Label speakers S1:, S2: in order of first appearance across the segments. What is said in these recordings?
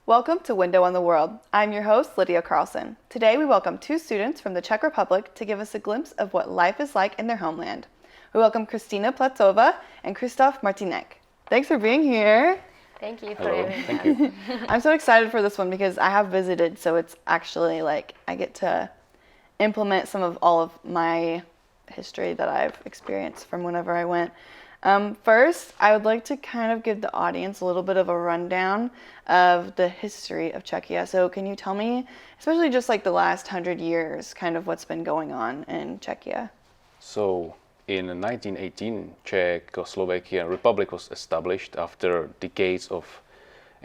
S1: Welcome to Window on the World. I'm your host, Lydia Carlson. Today we welcome two students from the Czech Republic to give us a glimpse of what life is like in their homeland. We welcome Kristina Platsova and Krzysztof Martinek. Thanks for being here.
S2: Thank you for
S3: Hello.
S2: having
S3: Thank
S2: us.
S3: you.
S1: I'm so excited for this one because I have visited, so it's actually like I get to implement some of all of my history that I've experienced from whenever I went. First, I would like to kind of give the audience a little bit of a rundown of the history of Czechia. So can you tell me, especially just like the last 100 years, kind of what's been going on in Czechia?
S3: So in 1918, Czechoslovakian Republic was established after decades of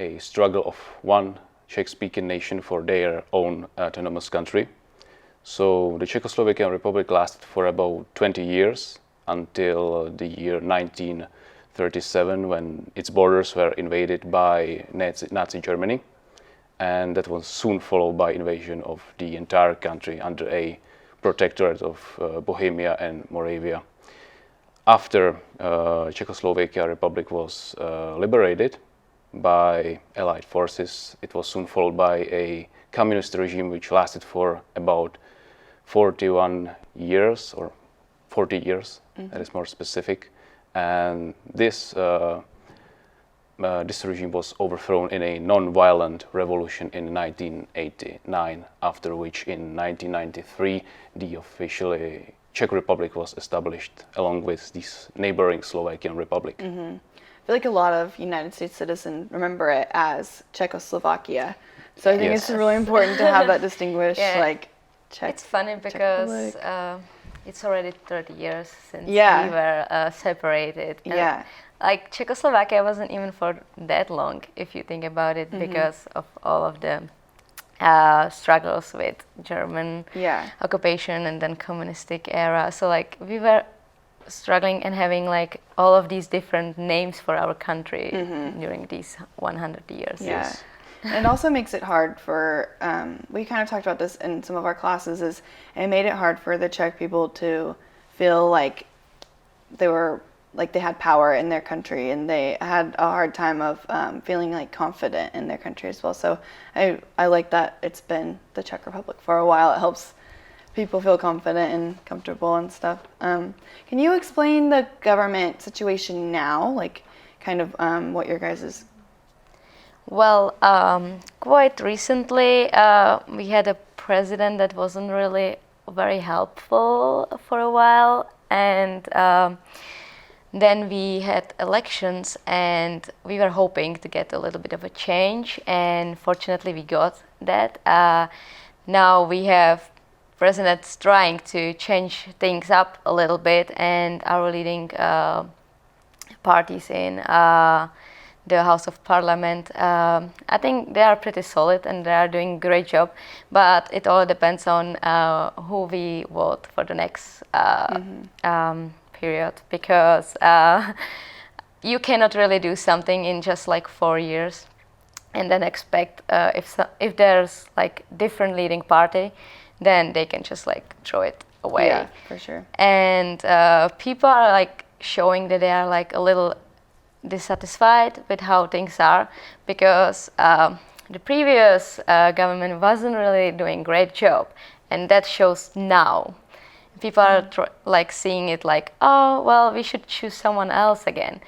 S3: a struggle of one Czech-speaking nation for their own autonomous country. So the Czechoslovakian Republic lasted for about 20 years until the year 1937, when its borders were invaded by Nazi Germany, and that was soon followed by invasion of the entire country under a protectorate of Bohemia and Moravia. After Czechoslovakia Republic was liberated by Allied forces, it was soon followed by a communist regime which lasted for about 41 years, or 40 years, that is more specific. And this regime was overthrown in a non-violent revolution in 1989, after which in 1993 the official Czech Republic was established along with this neighboring Slovakian Republic.
S1: I feel like a lot of United States citizens remember it as Czechoslovakia. So I think
S3: Yes.
S1: it's really important to have that distinguished,
S2: Yeah.
S1: like, Czech.
S2: It's funny
S1: Czech
S2: because
S1: Republic.
S2: it's already 30 years since
S1: Yeah.
S2: we were separated. And,
S1: Yeah.
S2: like Czechoslovakia wasn't even for that long, if you think about it, because of all of the struggles with German
S1: Yeah.
S2: occupation and then communistic era. So like we were struggling and having like all of these different names for our country during these 100 years.
S1: Yeah.
S3: Yes.
S1: And it also makes it hard for, we kind of talked about this in some of our classes, is it made it hard for the Czech people to feel like they had power in their country, and they had a hard time of feeling like confident in their country as well. So I like that it's been the Czech Republic for a while. It helps people feel confident and comfortable and stuff. Can you explain the government situation now, like kind of what your guys'
S2: Well, quite recently, we had a president that wasn't really very helpful for a while, and then we had elections, and we were hoping to get a little bit of a change, and fortunately we got that. Now we have presidents trying to change things up a little bit, and our leading parties in the House of Parliament, I think they are pretty solid and they are doing a great job, but it all depends on who we vote for the next period, because you cannot really do something in just like 4 years and then expect if there's like different leading party, then they can just like throw it away.
S1: Yeah, for sure.
S2: And people are like showing that they are like a little dissatisfied with how things are, because the previous government wasn't really doing a great job, and that shows now. People are like seeing it like, oh, well, we should choose someone else again,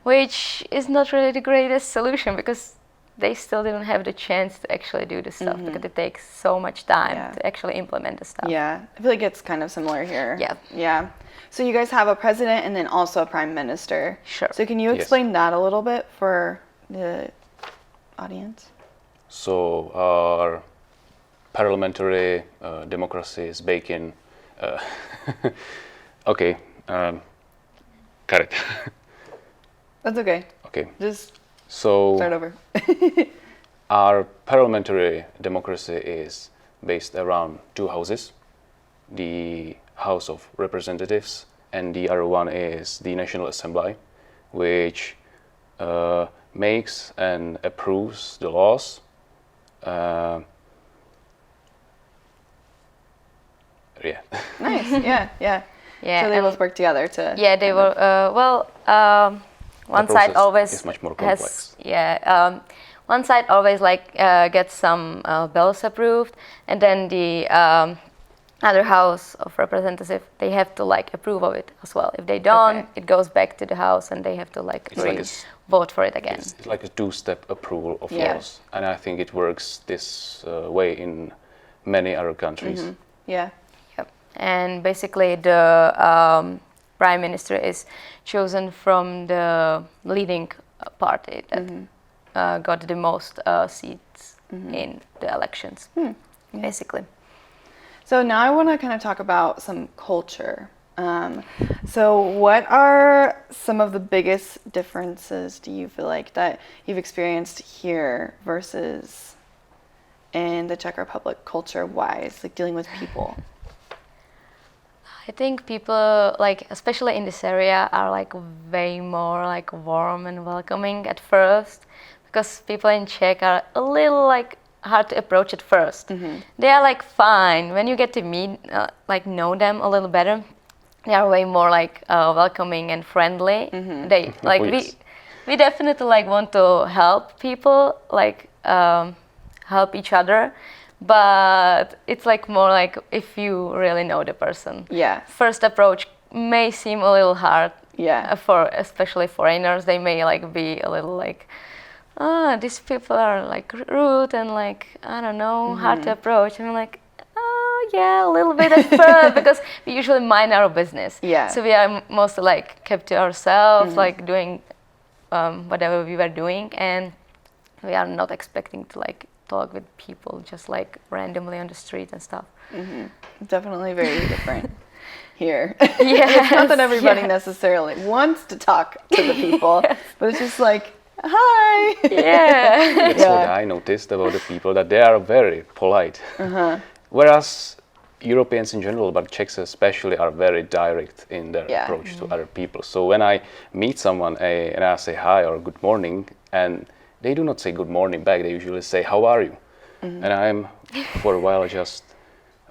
S2: which is not really the greatest solution, because they still didn't have the chance to actually do the stuff, because it takes so much time to actually implement the stuff.
S1: Yeah, I feel like it's kind of similar here.
S2: Yeah.
S1: Yeah. So you guys have a president and then also a prime minister.
S2: Sure.
S1: So can you explain that a little bit for the audience?
S3: So our parliamentary democracy is based in. Okay, cut it.
S1: That's okay.
S3: Okay.
S1: Just
S3: So
S1: start over.
S3: our parliamentary democracy is based around two houses, the House of Representatives and the other one is the National Assembly, which makes and approves the laws. Yeah.
S1: Nice. Yeah. Yeah.
S2: Yeah,
S1: So they
S2: and-
S1: both work together to.
S2: Yeah, they were. One side
S3: process
S2: always
S3: is much more
S2: has.
S3: complex.
S2: Yeah, one side always like gets some bills approved, and then the other House of Representatives they have to like approve of it as well. If they don't,
S1: Okay.
S2: it goes back to the House, and they have to like
S3: It's like a
S2: vote for it again.
S3: It's like a two-step approval of
S1: Yeah.
S3: laws, and I think it works this way in many other countries.
S1: Yeah.
S2: Yep. And basically, the prime minister is chosen from the leading party that got the most seats in the elections, basically.
S1: So now I want to kind of talk about some culture. So what are some of the biggest differences do you feel like that you've experienced here versus in the Czech Republic culture-wise, like dealing with people?
S2: I think people, like especially in this area, are like way more like warm and welcoming at first, because people in Czech are a little like hard to approach at 1st. They are like fine when you get to meet, like know them a little better. They are way more like welcoming and friendly. They like
S3: Oh, yes.
S2: we definitely like want to help people, like help each other, but it's like more like if you really know the person.
S1: Yeah.
S2: First approach may seem a little hard.
S1: Yeah.
S2: For especially foreigners, they may like be a little like, these people are like rude and like I don't know, hard to approach. And I'm like, oh yeah, a little bit at first because we usually mind our business.
S1: Yeah.
S2: So we are mostly like kept to ourselves, like doing whatever we were doing, and we are not expecting to like talk with people just like randomly on the street and stuff.
S1: Definitely very different here.
S2: Yeah.
S1: It's not that everybody necessarily wants to talk to the people, but it's just like, hi.
S2: Yeah.
S3: That's what I noticed about the people, that they are very polite. Whereas Europeans in general, but Czechs especially, are very direct in their
S1: Yeah.
S3: approach to other people. So when I meet someone and I say hi or good morning, and they do not say good morning back, they usually say, how are you? And I'm, for a while, just,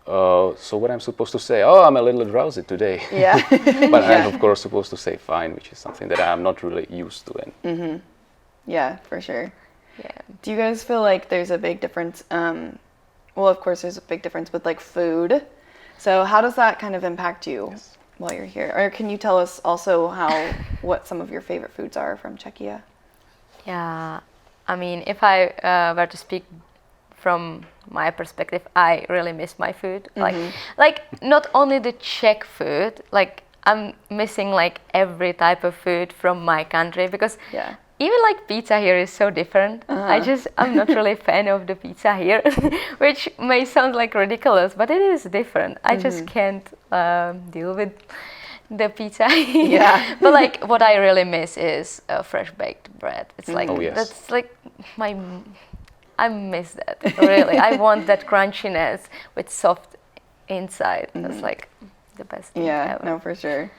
S3: so what I'm supposed to say? Oh, I'm a little drowsy today.
S1: Yeah.
S3: But I'm, of course, supposed to say fine, which is something that I'm not really used to. And
S1: Yeah, for sure.
S2: Yeah.
S1: Do you guys feel like there's a big difference? Well, of course, there's a big difference with like food. So how does that kind of impact you while you're here? Or can you tell us also what some of your favorite foods are from Czechia?
S2: Yeah, I mean, if I were to speak from my perspective, I really miss my food. Like not only the Czech food, like I'm missing like every type of food from my country because
S1: Yeah.
S2: even like pizza here is so different. I'm not really a fan of the pizza here, which may sound like ridiculous, but it is different. I just can't deal with the pizza.
S1: Yeah.
S2: But like what I really miss is fresh baked bread. It's like
S3: Oh, yes.
S2: that's like I miss that really. I want that crunchiness with soft inside. That's like the best thing
S1: Yeah,
S2: ever.
S1: no, for sure.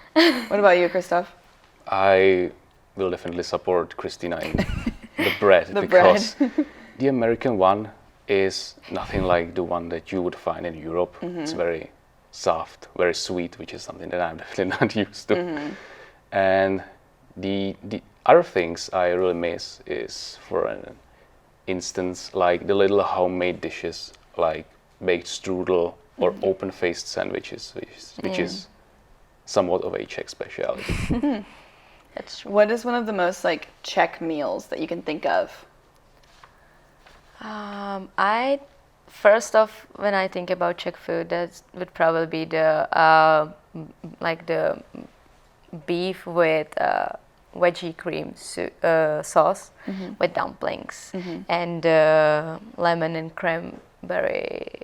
S1: What about you, Christoph?
S3: I will definitely support Christina in the bread
S1: The
S3: because the American one is nothing like the one that you would find in Europe. It's very soft, very sweet, which is something that I'm definitely not used to. And the other things I really miss is, for an instance, like the little homemade dishes like baked strudel or open-faced sandwiches, which is somewhat of a Czech specialty.
S2: That's true.
S1: What is one of the most like Czech meals that you can think of?
S2: I first off, when I think about Czech food, that would probably be the like the beef with veggie cream sauce with dumplings and lemon and cranberry.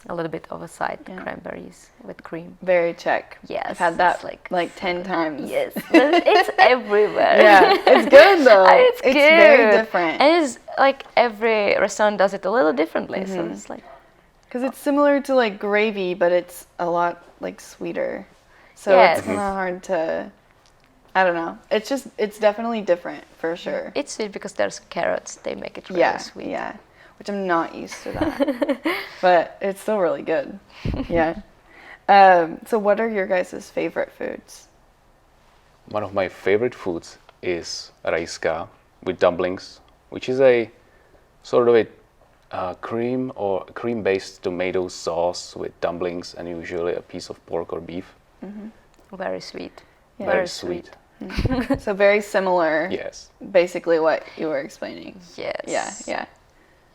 S2: A little bit of a side cranberries with cream.
S1: Very Czech.
S2: Yes,
S1: I've had that
S2: it's
S1: like 10 times.
S2: Yes, but it's everywhere.
S1: Yeah, it's good though.
S2: It's good.
S1: very different.
S2: And it's like every restaurant does it a little differently. So it's like,
S1: Because it's similar to like gravy, but it's a lot like sweeter. So
S2: Yes.
S1: it's kind of hard to, I don't know. It's definitely different for sure.
S2: it's sweet because there's carrots. They make it really
S1: Yeah,
S2: sweet.
S1: yeah. Which I'm not used to that. But it's still really good. Yeah. So what are your guys' favorite foods?
S3: One of my favorite foods is rajska with dumplings, which is a sort of a cream-based tomato sauce with dumplings and usually a piece of pork or beef.
S2: Very sweet.
S1: Yeah.
S3: Very sweet.
S1: So very similar.
S3: Yes.
S1: Basically what you were explaining.
S2: Yes.
S1: Yeah, yeah.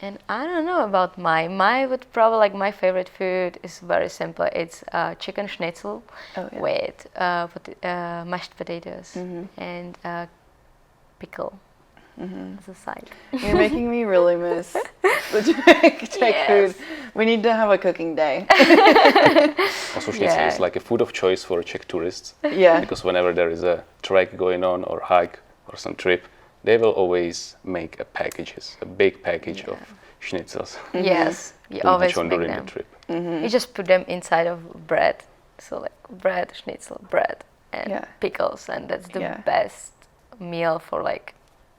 S2: And I don't know about my would probably like my favorite food is very simple. It's chicken schnitzel
S1: Oh, yeah.
S2: with mashed potatoes and pickle as a side.
S1: You're making me really miss the Czech
S2: Yes.
S1: food. We need to have a cooking day.
S3: Also, schnitzel
S2: Yeah.
S3: is like a food of choice for Czech tourists.
S1: Yeah.
S3: Because whenever there is a trek going on or hike or some trip, they will always make a big package of schnitzels
S2: Yes, you
S3: to
S2: always
S3: each one
S2: make
S3: during
S2: them.
S3: the trip.
S2: You just put them inside of bread. So like bread, schnitzel, bread, and
S1: Yeah.
S2: pickles, and that's the
S1: Yeah.
S2: best meal for like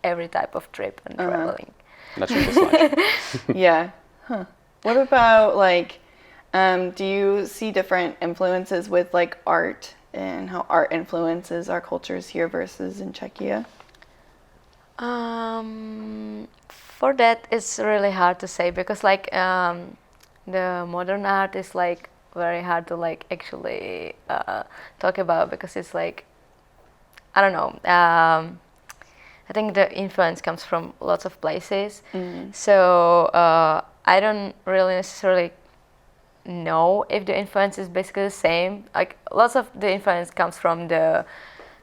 S2: every type of trip and traveling.
S3: Not just lunch.
S1: Yeah. Huh. What about like, do you see different influences with like art and how art influences our cultures here versus in Czechia?
S2: For that, it's really hard to say because like the modern art is like very hard to like actually talk about because it's like I don't know. I think the influence comes from lots of places. So I don't really necessarily know if the influence is basically the same. Like lots of the influence comes from the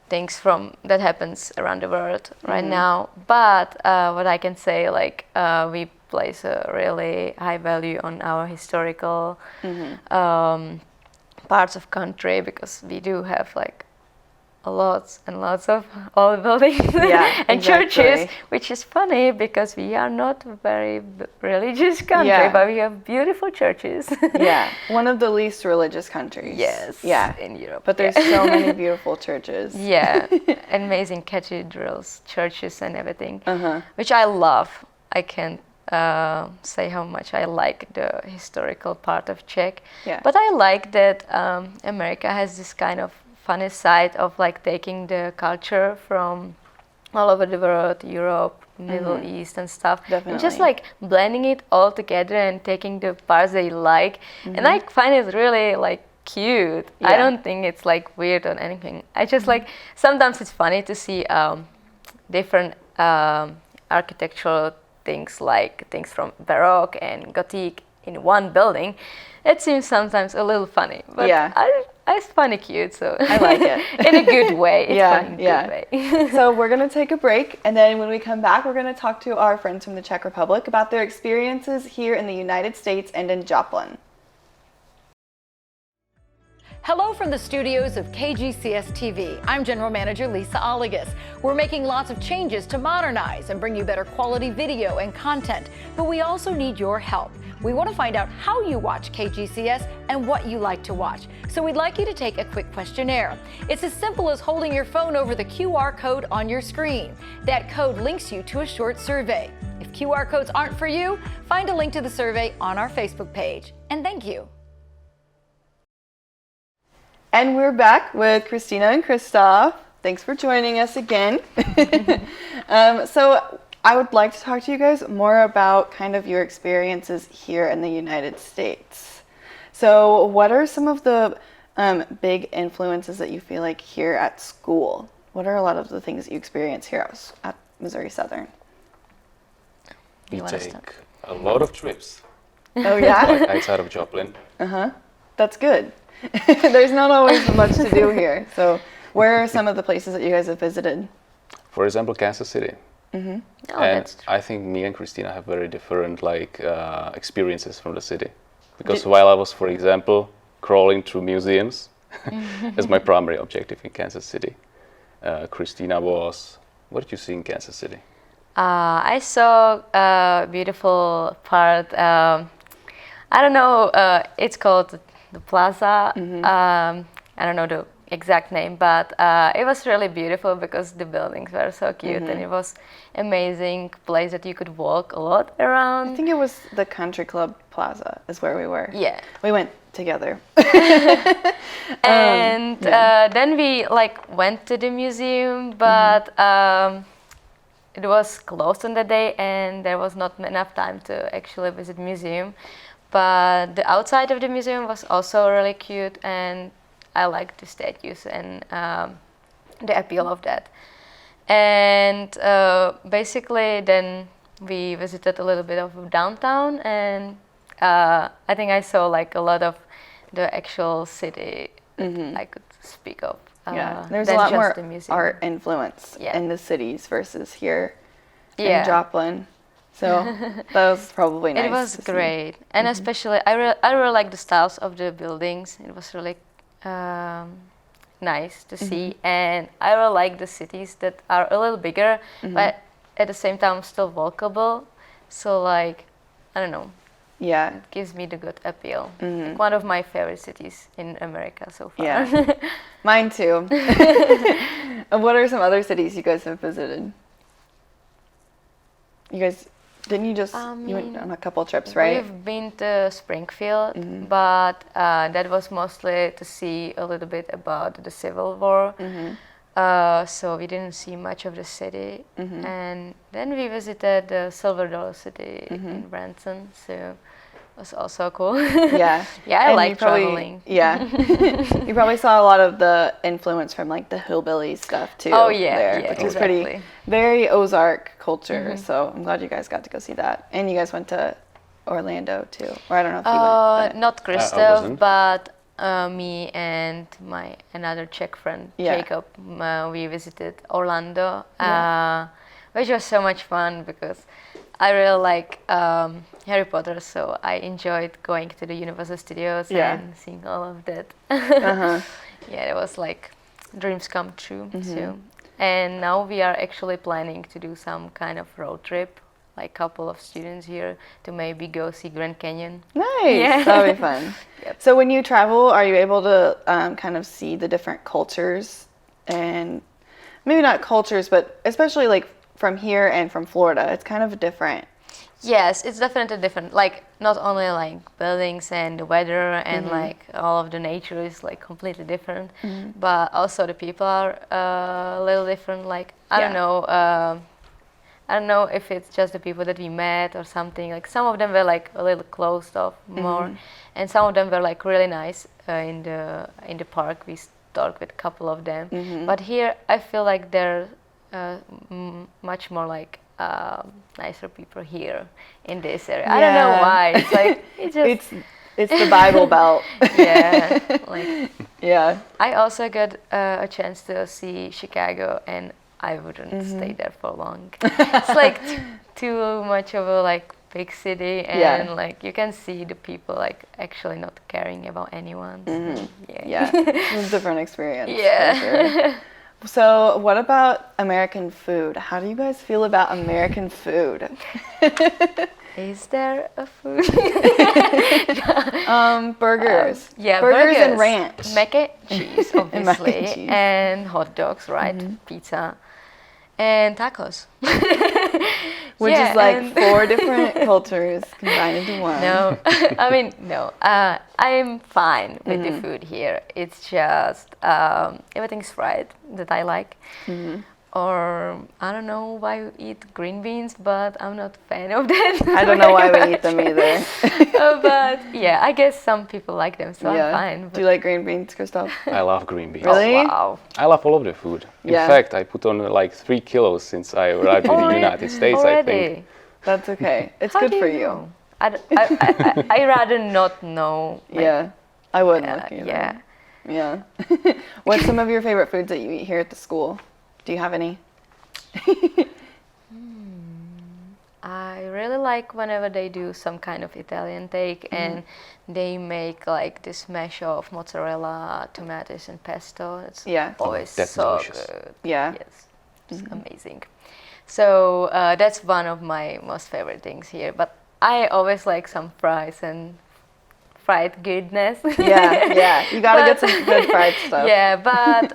S2: things from that happens around the world right now. But what I can say, like we place a really high value on our historical parts of country because we do have like lots and lots of old buildings and churches, which is funny because we are not a very religious country, but we have beautiful churches.
S1: Yeah, one of the least religious countries.
S2: Yes,
S1: Yeah,
S2: in Europe.
S1: but there's so many beautiful churches.
S2: Yeah, amazing cathedrals, churches, and everything, which I love. I can't say how much I like the historical part of Czech, but I like that America has this kind of funny side of like taking the culture from all over the world, Europe, Middle East and stuff, and just like blending it all together and taking the parts they like, and I find it really like cute. I don't think it's like weird or anything. I just like sometimes it's funny to see different architectural things like things from Baroque and Gothic in one building. It seems sometimes a little funny, but I find it cute, so
S1: I like it
S2: in a good way. It's funny in a good way.
S1: So we're gonna take a break, and then when we come back, we're gonna talk to our friends from the Czech Republic about their experiences here in the United States and in Joplin.
S4: Hello from the studios of KGCS TV. I'm General Manager Lisa Oligas. We're making lots of changes to modernize and bring you better quality video and content, but we also need your help. We want to find out how you watch KGCS and what you like to watch. So we'd like you to take a quick questionnaire. It's as simple as holding your phone over the QR code on your screen. That code links you to a short survey. If QR codes aren't for you, find a link to the survey on our Facebook page. And thank you.
S1: And we're back with Christina and Christoph. Thanks for joining us again. So I would like to talk to you guys more about kind of your experiences here in the United States. So what are some of the big influences that you feel like here at school? What are a lot of the things that you experience here at Missouri Southern?
S3: We take a lot of trips.
S1: Oh yeah?
S3: Like outside of Joplin.
S1: That's good. There's not always much to do here. So where are some of the places that you guys have visited?
S3: For example, Kansas City.
S2: Oh,
S3: And I think me and Christina have very different experiences from the city. Because while I was, for example, crawling through museums as my primary objective in Kansas City, Christina was, what did you see in Kansas City?
S2: I saw a beautiful part. I don't know. It's called the Plaza. I don't know the exact name, but it was really beautiful because the buildings were so cute, and it was amazing place that you could walk a lot around.
S1: I think it was the Country Club Plaza is where we were.
S2: Yeah.
S1: We went together.
S2: And then we like went to the museum, but it was closed on the day, and there was not enough time to actually visit museum. But the outside of the museum was also really cute, and I liked the statues and the appeal of that. And basically, then we visited a little bit of downtown, and I think I saw like a lot of the actual city that I could speak of.
S1: There's a
S2: than
S1: lot
S2: just
S1: more
S2: the museum.
S1: art influence
S2: Yeah.
S1: in the cities versus here
S2: Yeah.
S1: in Joplin. So that was probably nice.
S2: It was
S1: to see.
S2: great, and especially I really like the styles of the buildings. It was really nice to see, and I really like the cities that are a little bigger, but at the same time still walkable. So like, I don't know,
S1: Yeah.
S2: it gives me the good appeal. Like one of my favorite cities in America so far.
S1: Yeah. Mine too. And what are some other cities you guys have visited? You guys, didn't you just, you went on a couple trips, right?
S2: We've been to Springfield, but that was mostly to see a little bit about the Civil War. So we didn't see much of the city. And then we visited the Silver Dollar City in Branson, so it was also cool.
S1: Yeah.
S2: Yeah, I
S1: And
S2: like
S1: you probably-
S2: traveling.
S1: Yeah. You probably saw a lot of the influence from like the hillbilly stuff too.
S2: Oh, yeah,
S1: there,
S2: yeah,
S1: which is pretty,
S2: exactly.
S1: very Ozark culture. So I'm glad you guys got to go see that. And you guys went to Orlando too, or I don't know if you went. But
S2: Not Christoph,
S3: wasn't.
S2: but me and my another Czech friend,
S1: Yeah.
S2: Jacob, we visited Orlando, which was so much fun because I really like Harry Potter, so I enjoyed going to the Universal Studios and seeing all of that. Yeah, it was like dreams come true. So, and now we are actually planning to do some kind of road trip, like couple of students here, to maybe go see Grand Canyon.
S1: Nice.
S2: Yeah.
S1: That'll be fun. So when you travel, are you able to kind of see the different cultures, and maybe not cultures, but especially like from here and from Florida, it's kind of different.
S2: Yes, it's definitely different. Like not only like buildings and the weather and like all of the nature is like completely different, but also the people are a little different. Like I don't know. I don't know if it's just the people that we met or something. Like some of them were like a little closed off more, and some of them were like really nice in the park. We talked with a couple of them, but here I feel like they're much more like nicer people here in this area. I don't know why. It's like it just
S1: it's the Bible Belt.
S2: yeah. Like
S1: Yeah.
S2: I also got a chance to see Chicago, and I wouldn't stay there for long. It's like too much of a like big city, and like you can see the people like actually not caring about anyone. So,
S1: Yeah. It's a different experience. for
S2: Yeah.
S1: sure. So what about American food? How do you guys feel about American food?
S2: Is there a food?
S1: Burgers.
S2: Yeah,
S1: burgers and ranch.
S2: Mac and cheese,
S1: And mac and
S2: obviously,
S1: cheese.
S2: and hot dogs, right? Pizza, and tacos.
S1: Which
S2: Yeah,
S1: is like
S2: and-
S1: 4 different cultures combined into one.
S2: No, I mean no. I'm fine with the food here. It's just everything's fried that I like. Or I don't know why you eat green beans, but I'm not a fan of that.
S1: I don't know why we eat them either.
S2: But yeah, I guess some people like them, so I'm fine.
S1: Do you like green beans, Christoph?
S3: I love green beans.
S1: Really?
S2: Wow.
S3: I love all of the food. In
S1: Yeah.
S3: fact, I put on like 3 kilos since I arrived in the United States, I think.
S2: Already?
S1: That's okay. It's
S2: How
S1: good
S2: do
S1: for
S2: you
S1: you.
S2: know? I rather not know. Like,
S1: Yeah. I wouldn't look either.
S2: yeah.
S1: Yeah. What's some of your favorite foods that you eat here at the school? Do you have any?
S2: I really like whenever they do some kind of Italian take and they make like this mash of mozzarella, tomatoes, and pesto. It's
S1: Yeah.
S2: always
S3: That's
S2: so
S3: delicious.
S2: good.
S1: Yeah.
S2: Yes, it's amazing. So that's one of my most favorite things here. But I always like some fries and fried goodness.
S1: Yeah. You gotta get some good fried stuff.
S2: Yeah, but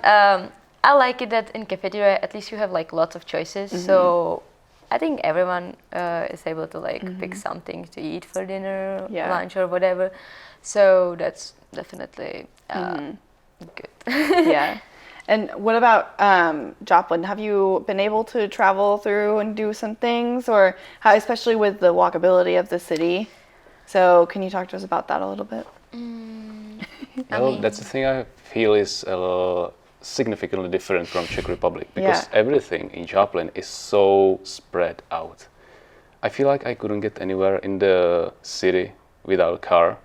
S2: I like it that in cafeteria at least you have like lots of choices. So I think everyone is able to like pick something to eat for dinner,
S1: Yeah.
S2: lunch, or whatever. So that's definitely good.
S1: Yeah. And what about Joplin? Have you been able to travel through and do some things, or how, especially with the walkability of the city? So can you talk to us about that a little bit?
S3: Well, that's the thing I feel is significantly different from Czech Republic, because everything in Joplin is so spread out. I feel like I couldn't get anywhere in the city without a car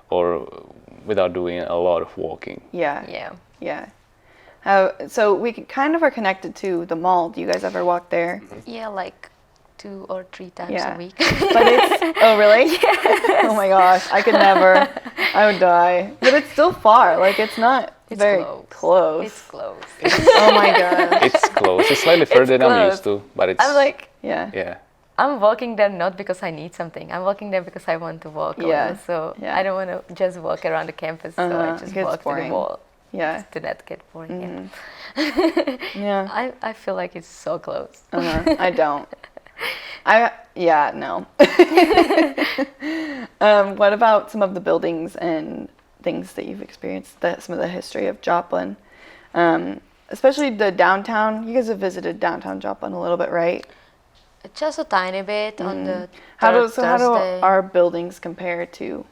S3: or without doing a lot of walking.
S2: Yeah.
S1: So we kind of are connected to the mall. Do you guys ever walk there?
S2: Yeah, like 2 or 3 times a week.
S1: But it's, oh really? Yes. Oh my gosh, I could never. I would die. But it's still far. Like it's not very close.
S2: It's close.
S1: Oh my god.
S3: It's close. It's slightly further than I'm used to, but it's.
S2: I'm like,
S3: Yeah.
S2: I'm walking there not because I need something. I'm walking there because I want to walk. So I don't want to just walk around the campus. So I just walk to the wall.
S1: Yeah.
S2: To not get boring.
S1: Yeah.
S2: I feel like it's so close.
S1: I don't. No. What about some of the buildings and things that you've experienced, some of the history of Joplin? Especially the downtown. You guys have visited downtown Joplin a little bit, right?
S2: Just a tiny bit on the
S1: How do
S2: Thursday.
S1: our buildings compare to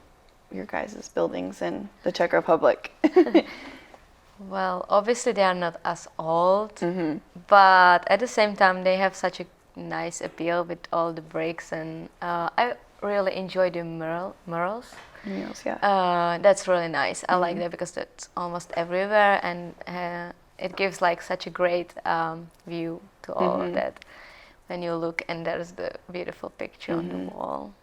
S1: your guys' buildings in the Czech Republic?
S2: Well, obviously they are not as old, but at the same time they have such a nice appeal with all the bricks, and I really enjoy the murals.
S1: Murals, yeah.
S2: That's really nice. I like that because that's almost everywhere, and it gives like such a great view to all of that. When you look and there's the beautiful picture on the wall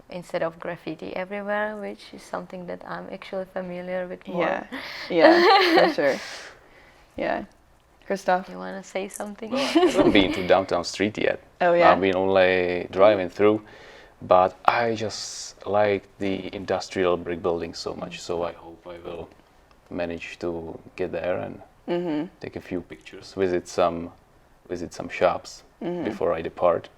S2: instead of graffiti everywhere, which is something that I'm actually familiar with more.
S1: Yeah, for sure. Yeah. Christoph?
S2: You want to say something?
S3: I haven't been to downtown street yet.
S1: Oh yeah?
S3: I've been only driving through, but I just like the industrial brick buildings so much, so I hope I will manage to get there and take a few pictures, visit some shops before I depart.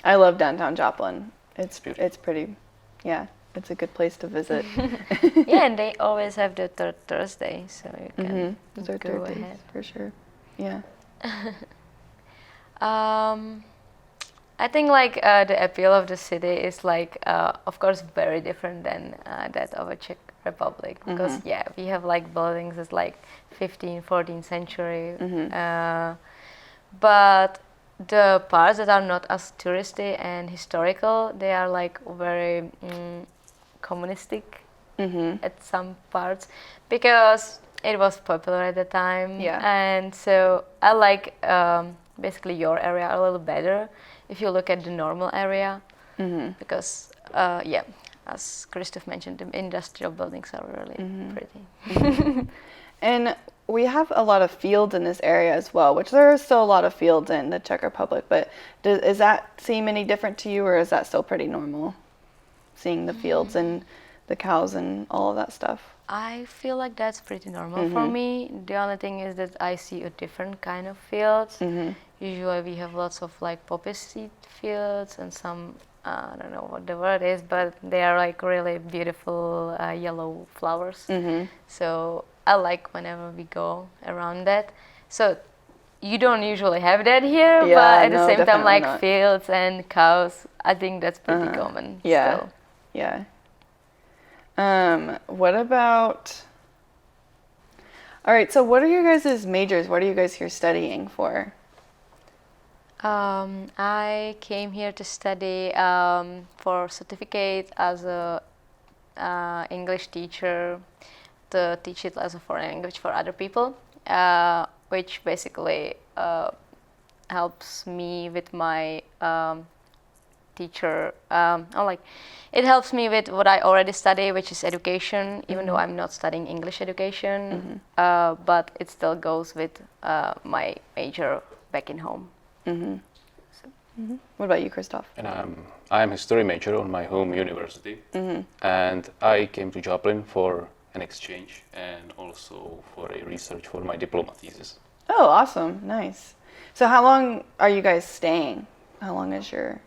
S1: I love downtown Joplin. It's
S3: beautiful.
S1: It's pretty, it's a good place to visit.
S2: Yeah, and they always have the third Thursday, so you can
S1: Those are
S2: go
S1: third days,
S2: ahead.
S1: for sure. Yeah.
S2: I think like the appeal of the city is like, of course, very different than that of a Czech Republic, because we have like buildings that's like 15th, 14th century, but the parts that are not as touristy and historical, they are like very communistic at some parts, because it was popular at the time. And so I like basically your area a little better if you look at the normal area, because as Christoph mentioned, the industrial buildings are really pretty.
S1: And we have a lot of fields in this area as well, which there are still a lot of fields in the Czech Republic, but does that seem any different to you, or is that still pretty normal, seeing the fields and the cows and all of that stuff?
S2: I feel like that's pretty normal for me. The only thing is that I see a different kind of fields. Usually we have lots of like poppy seed fields and some, I don't know what the word is, but they are like really beautiful yellow flowers. So I like whenever we go around that. So you don't usually have that here, but at the same time, like
S1: not.
S2: fields and cows, I think that's pretty common. Still.
S1: Yeah. What about... All right, so what are your guys' majors? What are you guys here studying for?
S2: I came here to study for certificate as a English teacher, to teach it as a foreign language for other people, which basically helps me with my teacher. It helps me with what I already study, which is education, even though I'm not studying English education, but it still goes with my major, back in home.
S1: What about you, Christoph?
S3: And I'm history major on my home university, and I came to Dublin for an exchange and also for a research for my diploma thesis.
S1: Oh, awesome. Nice. So how long are you guys staying? How long is your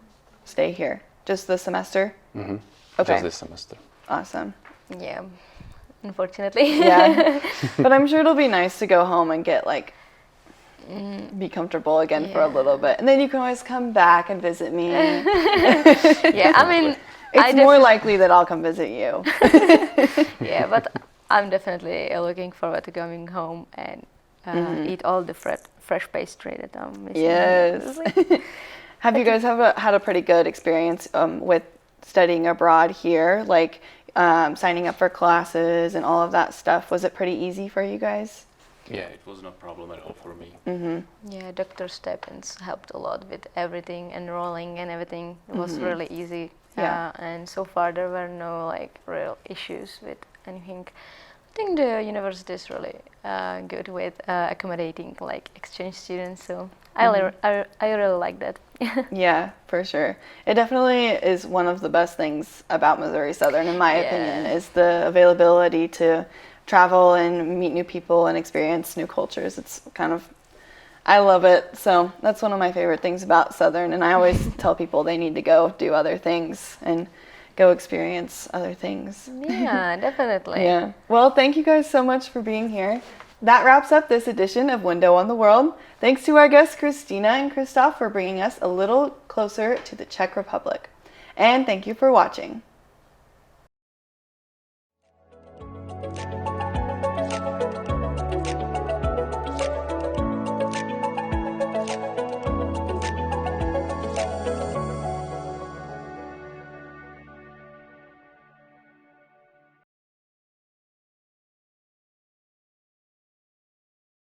S1: stay here? Just the semester?
S3: Mm-hmm.
S1: Okay.
S3: Just this semester.
S1: Awesome.
S2: Yeah, unfortunately.
S1: Yeah. But I'm sure it'll be nice to go home and get like be comfortable again for a little bit. And then you can always come back and visit me.
S2: Yeah, I mean,
S1: It's more likely that I'll come visit you.
S2: yeah, but I'm definitely looking forward to coming home and eat all the fresh pastry that I'm missing.
S1: Yes. Have you guys had a pretty good experience with studying abroad here? Like signing up for classes and all of that stuff. Was it pretty easy for you guys?
S3: Yeah, it was no problem at all for me.
S2: Yeah, Dr. Stephens helped a lot with everything, enrolling and everything. It was really easy.
S1: Yeah.
S2: And so far there were no like real issues with anything. I think the university is really good with accommodating like exchange students. So I really like that.
S1: Yeah, for sure. It definitely is one of the best things about Missouri Southern, in my opinion, is the availability to travel and meet new people and experience new cultures. It's kind of, I love it. So that's one of my favorite things about Southern. And I always tell people they need to go do other things and go experience other things.
S2: Yeah, definitely.
S1: Yeah. Well, thank you guys so much for being here. That wraps up this edition of Window on the World. Thanks to our guests Christina and Christoph for bringing us a little closer to the Czech Republic. And thank you for watching.